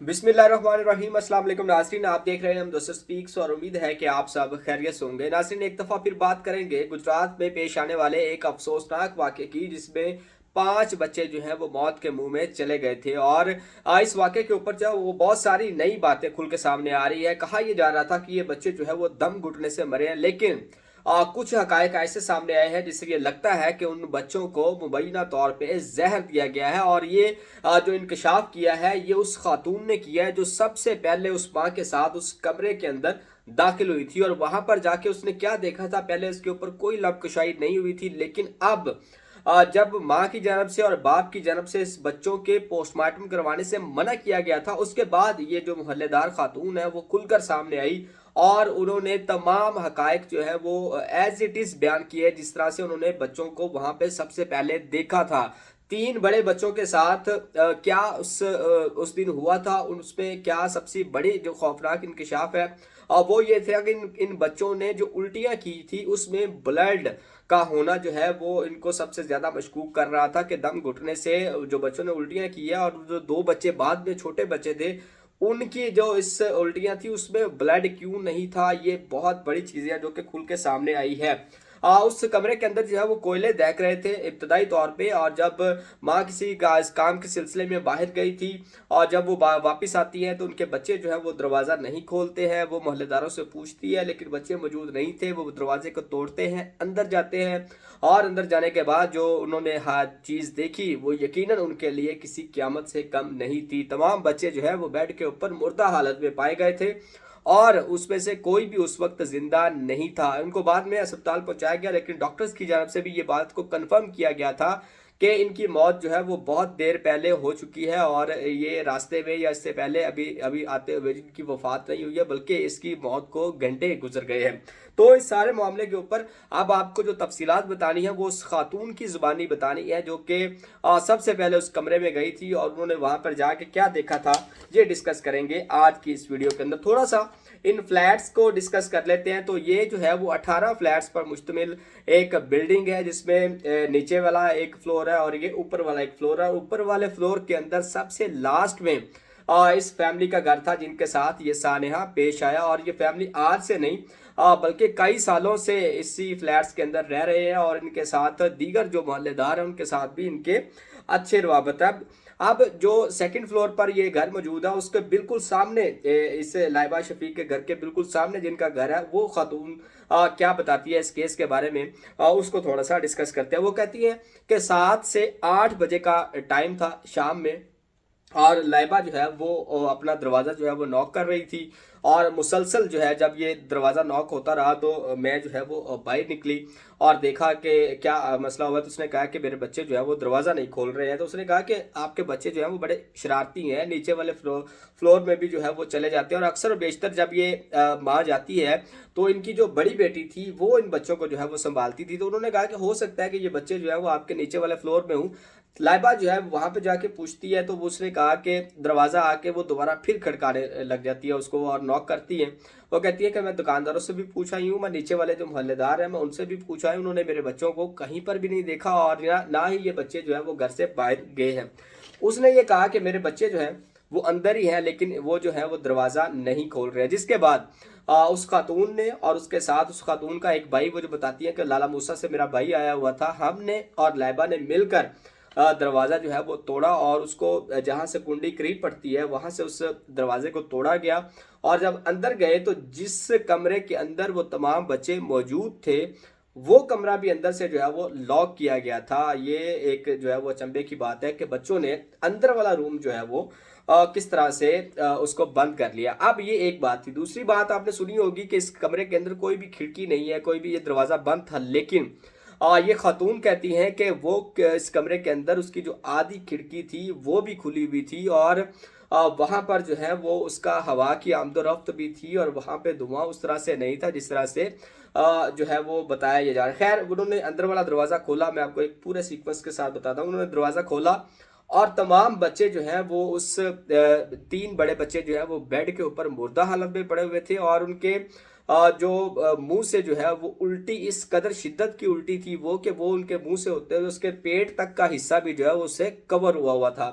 बिस्मिल्लाहिर्रहमानिर्रहीम। अस्सलाम वालेकुम नाज़रीन, आप देख रहे हैं हम दोस्तों स्पीक्स और उम्मीद है कि आप सब खैरियत से होंगे। नाज़रीन, एक दफ़ा फिर बात करेंगे गुजरात में पेश आने वाले एक अफसोसनाक वाक़े की, जिसमें 5 बच्चे जो हैं वो मौत के मुंह में चले गए थे। और इस वाक़े के ऊपर जो वो बहुत सारी नई बातें खुल के सामने आ रही है। कहा यह जा रहा था कि ये बच्चे जो है वो दम घुटने से मरे हैं, लेकिन कुछ हकायक ऐसे सामने आए हैं जिससे ये लगता है कि उन बच्चों को मुबैना तौर पे जहर दिया गया है। और ये जो इंकशाफ किया है ये उस खातून ने किया है जो सबसे पहले उस माँ के साथ उस कमरे के अंदर दाखिल हुई थी। और वहां पर जाके उसने क्या देखा था, पहले उसके ऊपर कोई लबकुशाई नहीं हुई थी, लेकिन अब जब माँ की जानब से और बाप की जानब से इस बच्चों के पोस्टमार्टम करवाने से मना किया गया था, उसके बाद ये जो मोहल्लेदार खातून है वो खुलकर सामने आई और उन्होंने तमाम हकायक जो है वो एज इट इज बयान किए, जिस तरह से उन्होंने बच्चों को वहां पे सबसे पहले देखा था। 3 बड़े बच्चों के साथ क्या उस दिन हुआ था, उसमें क्या सबसे बड़ी जो खौफनाक इंकशाफ है और वो ये था कि इन बच्चों ने जो उल्टियां की थी उसमें ब्लड का होना जो है वो इनको सबसे ज्यादा मशकूक कर रहा था कि दम घुटने से जो बच्चों ने उल्टियां की है। और जो 2 बच्चे बाद में छोटे बच्चे थे उनकी जो इस उल्टियां थी उसमें ब्लड क्यों नहीं था, ये बहुत बड़ी चीजें हैं जो कि खुल के सामने आई है। उस कमरे के अंदर जो है वो कोयले दहक रहे थे इब्तदाई तौर पे। और जब माँ किसी इस काम के सिलसिले में बाहर गई थी और जब वो वापस आती है तो उनके बच्चे जो है वो दरवाज़ा नहीं खोलते हैं। वो मोहल्लेदारों से पूछती है लेकिन बच्चे मौजूद नहीं थे। वो दरवाजे को तोड़ते हैं, अंदर जाते हैं और अंदर जाने के बाद जो उन्होंने चीज़ देखी वो यकीनन उनके लिए किसी क़यामत से कम नहीं थी। तमाम बच्चे जो है वो बेड के ऊपर मुर्दा हालत में पाए गए थे और उसमें से कोई भी उस वक्त जिंदा नहीं था। उनको बाद में अस्पताल पहुंचाया गया, लेकिन डॉक्टर्स की जानब से भी ये बात को कंफर्म किया गया था कि इनकी मौत जो है वो बहुत देर पहले हो चुकी है और ये रास्ते में या इससे पहले अभी अभी आते हुए इनकी वफात नहीं हुई है, बल्कि इसकी मौत को घंटे गुजर गए हैं। तो इस सारे मामले के ऊपर अब आपको जो तफसीलात बतानी है वो उस खातून की जुबानी बतानी है जो कि सबसे पहले उस कमरे में गई थी और उन्होंने वहां पर जाके क्या देखा था, ये डिस्कस करेंगे आज की इस वीडियो के अंदर। थोड़ा सा इन फ्लैट्स को डिस्कस कर लेते हैं। तो ये जो है वो 18 फ्लैट्स पर मुश्तमिल एक बिल्डिंग है, जिसमें नीचे वाला एक फ्लोर है और ये ऊपर वाला एक फ्लोर है। ऊपर वाले फ्लोर के अंदर सबसे लास्ट में इस फैमिली का घर था जिनके साथ ये सानेहा पेश आया। और ये फैमिली आज से नहीं बल्कि कई सालों से इसी फ्लैट्स के अंदर रह रहे हैं और इनके साथ दीगर जो मोहल्लेदार हैं उनके साथ भी इनके अच्छे रवाबत है। अब जो सेकंड फ्लोर पर ये घर मौजूद है उसके बिल्कुल सामने इस लाइबा शफीक के घर के बिल्कुल सामने जिनका घर है वो खातून क्या बताती है इस केस के बारे में, उसको थोड़ा सा डिस्कस करते हैं। वो कहती है कि 7 से 8 बजे का टाइम था शाम में और लाइबा जो है वो अपना दरवाज़ा जो है वो नॉक कर रही थी। और मुसलसल जो है जब ये दरवाज़ा नॉक होता रहा तो मैं जो है वो बाहर निकली और देखा कि क्या मसला हुआ। तो उसने कहा कि मेरे बच्चे जो है वो दरवाज़ा नहीं खोल रहे हैं। तो उसने कहा कि आपके बच्चे जो है वो बड़े शरारती हैं, नीचे वाले फ्लोर में भी जो है वो चले जाते हैं और अक्सर बेशतर जब ये माँ जाती है तो इनकी जो बड़ी बेटी थी वो इन बच्चों को जो है वो संभालती थी। तो उन्होंने कहा कि हो सकता है कि ये बच्चे जो है वो आपके नीचे वाले फ्लोर में हूँ। लाइबा जो है वहां पे जाके पूछती है तो उसने कहा कि दरवाज़ा आके वो दोबारा फिर खड़काने लग जाती है उसको और नॉक करती है। वो कहती है कि मैं दुकानदारों से भी पूछा ही हूँ, मैं नीचे वाले जो मोहल्लेदार हैं मैं उनसे भी पूछा है, उन्होंने मेरे बच्चों को कहीं पर भी नहीं देखा और ना ही ये बच्चे जो है वो घर से बाहर गए हैं। उसने ये कहा कि मेरे बच्चे जो हैं वो अंदर ही हैं लेकिन वो जो है वो दरवाज़ा नहीं खोल रहे हैं। जिसके बाद उस खातून ने और उसके साथ उस खातून का एक भाई वो जो बताती है कि लाला मूसा से मेरा भाई आया हुआ था, हमने और लाइबा ने मिलकर दरवाज़ा जो है वो तोड़ा और उसको जहाँ से कुंडी करीब पड़ती है वहाँ से उस दरवाजे को तोड़ा गया। और जब अंदर गए तो जिस कमरे के अंदर वो तमाम बच्चे मौजूद थे वो कमरा भी अंदर से जो है वो लॉक किया गया था। ये एक जो है वो अचंभे की बात है कि बच्चों ने अंदर वाला रूम जो है वो किस तरह से उसको बंद कर लिया। अब ये एक बात थी। दूसरी बात आपने सुनी होगी कि इस कमरे के अंदर कोई भी खिड़की नहीं है, कोई भी ये दरवाज़ा बंद था, लेकिन ये खातून कहती हैं कि वो इस कमरे के अंदर उसकी जो आधी खिड़की थी वो भी खुली हुई थी और वहाँ पर जो है वो उसका हवा की आमदोरफ्त भी थी और वहाँ पे धुआं उस तरह से नहीं था जिस तरह से जो है वो बताया जा रहा है। खैर उन्होंने अंदर वाला दरवाज़ा खोला, मैं आपको एक पूरे सीक्वेंस के साथ बताता हूँ। उन्होंने दरवाज़ा खोला और तमाम बच्चे जो हैं वो उस 3 बड़े बच्चे जो है वो बेड के ऊपर मुर्दा हालत में पड़े हुए थे और उनके जो मुंह से जो है वो उल्टी इस कदर शिद्दत की उल्टी थी वो कि वो उनके मुंह से होते हुए उसके पेट तक का हिस्सा भी जो है वो उससे कवर हुआ हुआ था।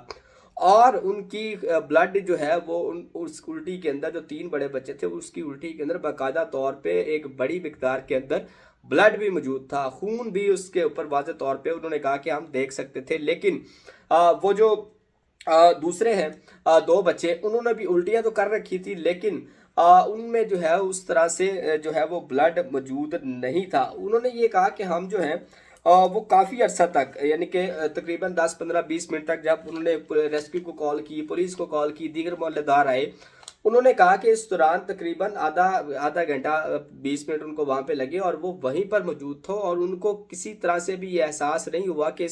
اور ان کی بلڈ جو ہے وہ اس الٹی کے اندر، جو 3 بڑے بچے تھے اس کی الٹی کے اندر باقاعدہ طور پہ ایک بڑی مقدار کے اندر بلڈ بھی موجود تھا، خون بھی اس کے اوپر واضح طور پہ انہوں نے کہا کہ ہم دیکھ سکتے تھے۔ لیکن وہ جو دوسرے ہیں 2 بچے، انہوں نے بھی الٹیاں تو کر رکھی تھی، لیکن ان میں جو ہے اس طرح سے جو ہے وہ بلڈ موجود نہیں تھا۔ انہوں نے یہ کہا کہ ہم جو ہیں وہ کافی عرصہ تک، یعنی کہ تقریباً 10-15-20 منٹ تک جب انہوں نے ریسکیو کو کال کی، پولیس کو کال کی، دیگر محلے دار آئے، انہوں نے کہا کہ اس دوران تقریباً آدھا گھنٹہ 20 منٹ ان کو وہاں پہ لگے اور وہ وہیں پر موجود تھے، اور ان کو کسی طرح سے بھی یہ احساس نہیں ہوا کہ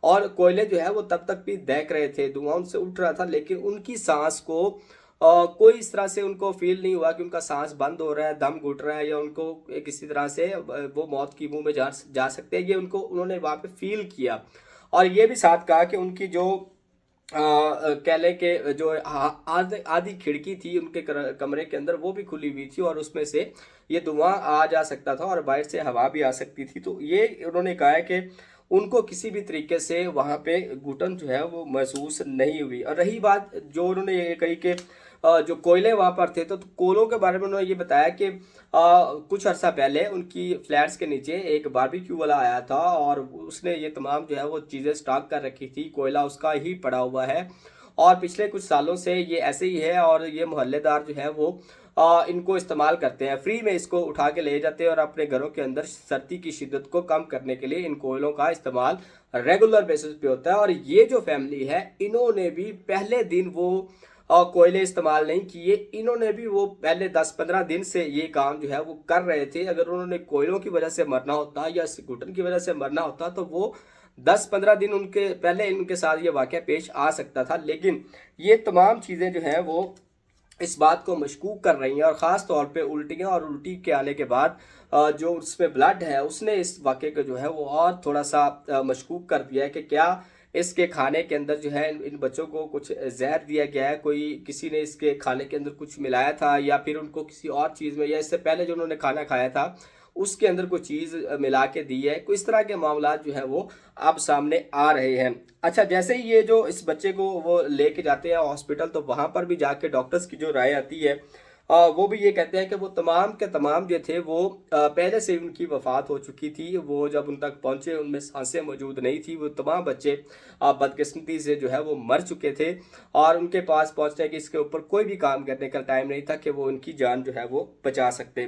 اور کوئلے جو ہے وہ تب تک بھی دہک رہے تھے، دھواں ان سے اٹھ رہا تھا، لیکن ان کی سانس کو کوئی اس طرح سے ان کو فیل نہیں ہوا کہ ان کا سانس بند ہو رہا ہے، دم گھٹ رہا ہے، یا ان کو کسی طرح سے وہ موت کی منہ میں جا سکتے ہیں، یہ انہوں نے وہاں پہ فیل کیا۔ اور یہ بھی ساتھ کہا کہ ان کی جو کہہ لیں کہ جو آدھی کھڑکی تھی ان کے کمرے کے اندر وہ بھی کھلی ہوئی تھی، اور اس میں سے یہ دھواں آ جا سکتا تھا اور باہر سے ہوا بھی آ سکتی تھی۔ تو یہ انہوں نے کہا ہے کہ ان کو کسی بھی طریقے سے وہاں پہ گھٹن جو ہے وہ محسوس نہیں ہوئی۔ اور رہی بات جو انہوں نے یہ کہی کہ جو کوئلے وہاں پر تھے، تو کوئلوں کے بارے میں انہوں نے یہ بتایا کہ کچھ عرصہ پہلے ان کی فلیٹس کے نیچے ایک باربیکیو والا آیا تھا، اور اس نے یہ تمام جو ہے وہ چیزیں سٹاک کر رکھی تھی، کوئلہ اس کا ہی پڑا ہوا ہے، اور پچھلے کچھ سالوں سے یہ ایسے ہی ہے، اور یہ محلے دار جو ہے وہ ان کو استعمال کرتے ہیں، فری میں اس کو اٹھا کے لے جاتے ہیں، اور اپنے گھروں کے اندر سردی کی شدت کو کم کرنے کے لیے ان کوئلوں کا استعمال ریگولر بیسس پہ ہوتا ہے۔ اور یہ جو فیملی ہے، انہوں نے بھی پہلے دن وہ کوئلے استعمال نہیں کیے، انہوں نے بھی وہ پہلے 10-15 دن سے یہ کام جو ہے وہ کر رہے تھے۔ اگر انہوں نے کوئلوں کی وجہ سے مرنا ہوتا یا گھٹن کی وجہ سے مرنا ہوتا تو وہ 10-15 دن پہلے ان کے ساتھ یہ واقعہ پیش آ سکتا تھا، لیکن یہ تمام چیزیں جو ہیں وہ اس بات کو مشکوک کر رہی ہیں، اور خاص طور پہ الٹیاں، اور الٹی کے آنے کے بعد جو اس میں بلڈ ہے اس نے اس واقعے کو جو ہے وہ اور تھوڑا سا مشکوک کر دیا ہے کہ کیا اس کے کھانے کے اندر جو ہے ان بچوں کو کچھ زہر دیا گیا ہے، کوئی کسی نے اس کے کھانے کے اندر کچھ ملایا تھا، یا پھر ان کو کسی اور چیز میں، یا اس سے پہلے جو انہوں نے کھانا کھایا تھا اس کے اندر کوئی چیز ملا کے دی ہے، کوئی اس طرح کے معاملات جو ہیں وہ اب سامنے آ رہے ہیں۔ اچھا، جیسے ہی یہ جو اس بچے کو وہ لے کے جاتے ہیں ہاسپٹل، تو وہاں پر بھی جا کے ڈاکٹرز کی جو رائے آتی ہے، وہ بھی یہ کہتے ہیں کہ وہ تمام کے تمام جو تھے وہ پہلے سے ان کی وفات ہو چکی تھی، وہ جب ان تک پہنچے ان میں سانسیں موجود نہیں تھی، وہ تمام بچے بدقسمتی سے جو ہے وہ مر چکے تھے، اور ان کے پاس پہنچنے کے اس کے اوپر کوئی بھی کام کرنے کا ٹائم نہیں تھا کہ وہ ان کی جان جو ہے وہ بچا سکتے۔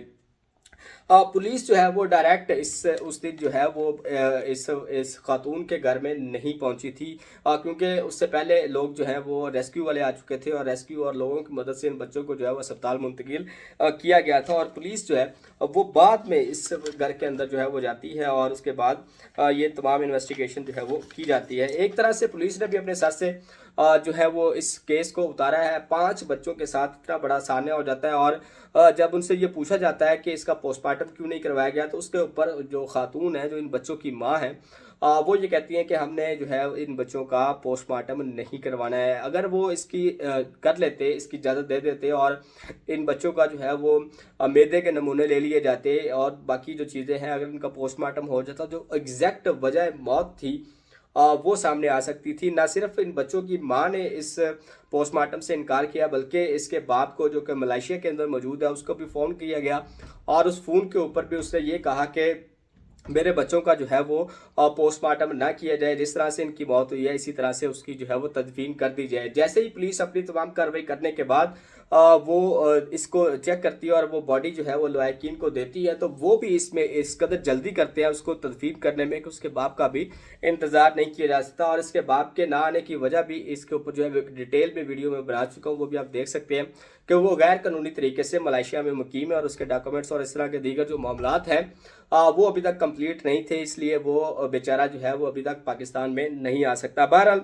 پولیس جو ہے وہ ڈائریکٹ اس دن جو ہے وہ اس خاتون کے گھر میں نہیں پہنچی تھی، کیونکہ اس سے پہلے لوگ جو ہیں وہ ریسکیو والے آ چکے تھے، اور ریسکیو اور لوگوں کی مدد سے ان بچوں کو جو ہے وہ اسپتال منتقل کیا گیا تھا، اور پولیس جو ہے وہ بعد میں اس گھر کے اندر جو ہے وہ جاتی ہے، اور اس کے بعد یہ تمام انویسٹیگیشن جو ہے وہ کی جاتی ہے۔ ایک طرح سے پولیس نے بھی اپنے سر سے جو ہے وہ اس کیس کو اتارا ہے، 5 بچوں کے ساتھ اتنا بڑا سانحہ ہو جاتا ہے، اور جب ان سے یہ پوچھا جاتا ہے کہ اس کا پوسٹ مارٹم کیوں نہیں کروایا گیا، تو اس کے اوپر جو خاتون ہے جو ان بچوں کی ماں ہے، وہ یہ کہتی ہیں کہ ہم نے جو ہے ان بچوں کا پوسٹ مارٹم نہیں کروانا ہے۔ اگر وہ اس کی کر لیتے، اس کی اجازت دے دیتے، اور ان بچوں کا جو ہے وہ میدے کے نمونے لے لیے جاتے، اور باقی جو چیزیں ہیں اگر ان کا پوسٹ مارٹم ہو جاتا، جو ایگزیکٹ وجہ موت تھی وہ سامنے آ سکتی تھی۔ نہ صرف ان بچوں کی ماں نے اس پوسٹ مارٹم سے انکار کیا، بلکہ اس کے باپ کو جو کہ ملائیشیا کے اندر موجود ہے اس کو بھی فون کیا گیا، اور اس فون کے اوپر بھی اس نے یہ کہا کہ میرے بچوں کا جو ہے وہ پوسٹ مارٹم نہ کیا جائے، جس طرح سے ان کی موت ہوئی ہے اسی طرح سے اس کی جو ہے وہ تدفین کر دی جائے۔ جیسے ہی پولیس اپنی تمام کارروائی کرنے کے بعد وہ اس کو چیک کرتی ہے اور وہ باڈی جو ہے وہ لوائقین کو دیتی ہے، تو وہ بھی اس میں اس قدر جلدی کرتے ہیں اس کو تدفین کرنے میں کہ اس کے باپ کا بھی انتظار نہیں کیا جا سکتا، اور اس کے باپ کے نہ آنے کی وجہ بھی اس کے اوپر جو ہے ڈیٹیل میں ویڈیو میں بنا چکا ہوں، وہ بھی آپ دیکھ سکتے ہیں کہ وہ غیر قانونی طریقے سے ملائیشیا میں مقیم ہے، اور اس کے ڈاکومنٹس اور اس طرح کے دیگر جو معاملات ہیں وہ ابھی تک کمپلیٹ نہیں تھے، اس لیے وہ بیچارہ جو ہے وہ ابھی تک پاکستان میں نہیں آ سکتا۔ بہرحال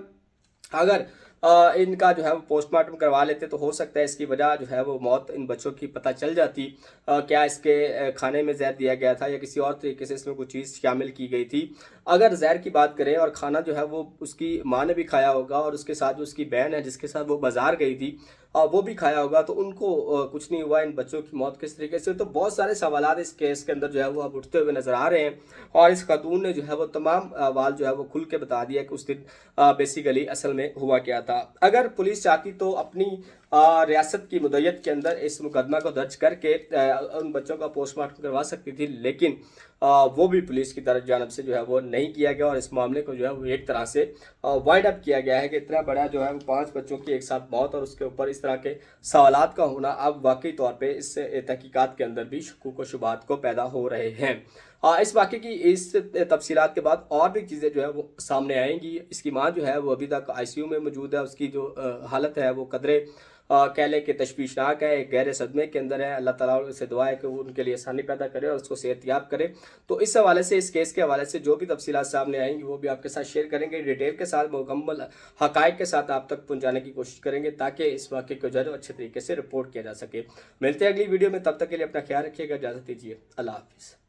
اگر ان کا جو ہے وہ پوسٹ مارٹم کروا لیتے تو ہو سکتا ہے اس کی وجہ جو ہے وہ موت ان بچوں کی پتہ چل جاتی، کیا اس کے کھانے میں زہر دیا گیا تھا یا کسی اور طریقے سے اس میں کوئی چیز شامل کی گئی تھی۔ اگر زہر کی بات کریں اور کھانا جو ہے وہ اس کی ماں نے بھی کھایا ہوگا، اور اس کے ساتھ جو اس کی بہن ہے جس کے ساتھ وہ بازار گئی تھی، वो भी खाया होगा, तो उनको कुछ नहीं हुआ, इन बच्चों की मौत किस तरीके से। तो बहुत सारे सवालात इस केस के अंदर जो है वो अब उठते हुए नजर आ रहे हैं, और इस खातून ने जो है वो तमाम वाल जो है वो खुल के बता दिया कि उस दिन बेसिकली असल में हुआ क्या था। अगर पुलिस चाहती तो अपनी रियासत की मुद्दत के अंदर इस मुकदमा को दर्ज करके उन बच्चों का पोस्टमार्टम करवा सकती थी, लेकिन वो भी पुलिस की तरफ जानब से जो है वो नहीं किया गया, और इस मामले को जो है वो एक तरह से वाइंड अप किया गया है कि इतना बड़ा जो है वो 5 बच्चों की एक साथ मौत और उसके ऊपर इस तरह के सवालात का होना अब वाकई तौर पे इस तहकीकात के अंदर भी शकूक व शुबहात को पैदा हो रहे हैं। इस वाक़े की इस तफसीलात के बाद और भी चीज़ें जो है वो सामने आएंगी। इसकी माँ जो है वो अभी तक आईसीयू में मौजूद है, उसकी जो हालत है वो कदरे कह लें कि तशवीशनाक है, एक गहरे सदमे के अंदर है। अल्लाह ताला से दुआ है कि वो उनके लिए आसानी पैदा करे और उसको सेहतयाब करे। तो इस हवाले से, इस केस के हवाले से जो भी तफसीलात सामने आएंगी वो भी आपके साथ शेयर करेंगे, डिटेल के साथ, मुकम्मल हक़ाइक़ के साथ आप तक पहुँचाने की कोशिश करेंगे, ताकि इस वाक़े को जो है अच्छे तरीके से रिपोर्ट किया जा सके। मिलते हैं अगली वीडियो में, तब तक के लिए अपना ख्याल रखिएगा, इजाज़त दीजिए, अल्लाह हाफ़िज़।